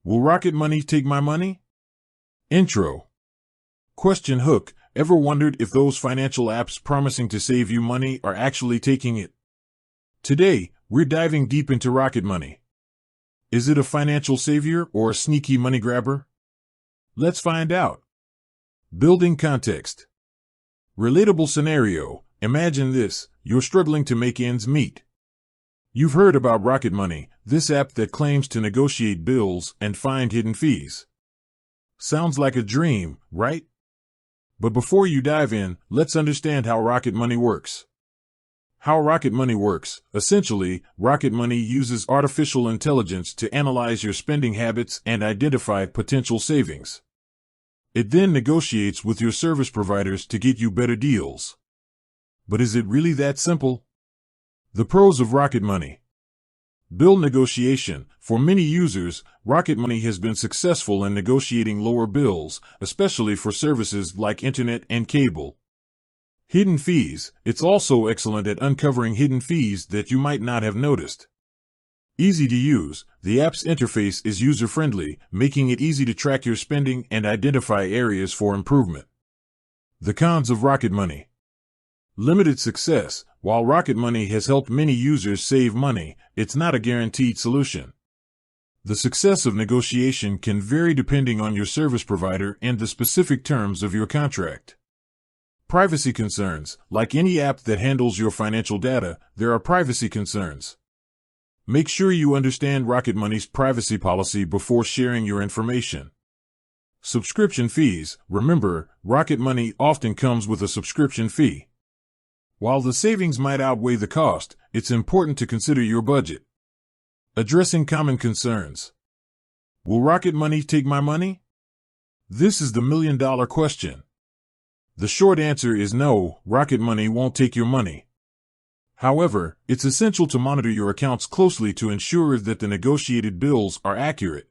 Will Rocket Money take my money? Intro. Question hook. Ever wondered if those financial apps promising to save you money are actually taking it? Today, we're diving deep into Rocket Money. Is it a financial savior or a sneaky money grabber? Let's find out. Building context. Relatable scenario. Imagine this. You're struggling to make ends meet. You've heard about Rocket Money, this app that claims to negotiate bills and find hidden fees. Sounds like a dream, right? But before you dive in, let's understand how Rocket Money works. How Rocket Money works. Essentially, Rocket Money uses artificial intelligence to analyze your spending habits and identify potential savings. It then negotiates with your service providers to get you better deals. But is it really that simple? The pros of Rocket Money. Bill negotiation. For many users, Rocket Money has been successful in negotiating lower bills, especially for services like internet and cable. Hidden fees. It's also excellent at uncovering hidden fees that you might not have noticed. Easy to use. The app's interface is user-friendly, making it easy to track your spending and identify areas for improvement. The cons of Rocket Money. Limited success. While Rocket Money has helped many users save money, it's not a guaranteed solution. The success of negotiation can vary depending on your service provider and the specific terms of your contract. Privacy concerns. Like any app that handles your financial data, there are privacy concerns. Make sure you understand Rocket Money's privacy policy before sharing your information. Subscription fees. Remember, Rocket Money often comes with a subscription fee. While the savings might outweigh the cost, it's important to consider your budget. Addressing common concerns. Will Rocket Money take my money? This is the million-dollar question. The short answer is no, Rocket Money won't take your money. However, it's essential to monitor your accounts closely to ensure that the negotiated bills are accurate.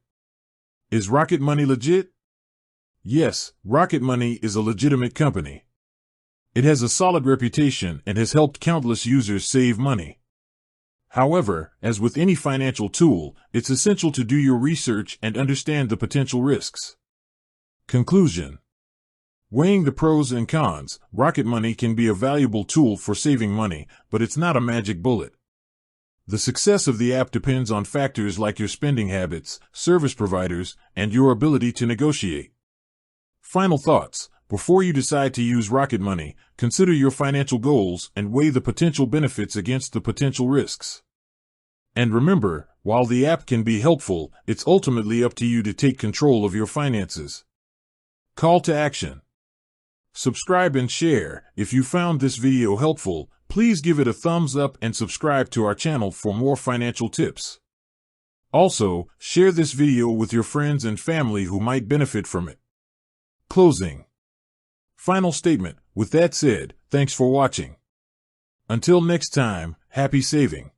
Is Rocket Money legit? Yes, Rocket Money is a legitimate company. It has a solid reputation and has helped countless users save money. However, as with any financial tool, it's essential to do your research and understand the potential risks. Conclusion. Weighing the pros and cons, Rocket Money can be a valuable tool for saving money, but it's not a magic bullet. The success of the app depends on factors like your spending habits, service providers, and your ability to negotiate. Final thoughts. Before you decide to use Rocket Money, consider your financial goals and weigh the potential benefits against the potential risks. And remember, while the app can be helpful, it's ultimately up to you to take control of your finances. Call to action. Subscribe and share. If you found this video helpful, please give it a thumbs up and subscribe to our channel for more financial tips. Also, share this video with your friends and family who might benefit from it. Closing. Final statement. With that said, thanks for watching. Until next time, happy saving.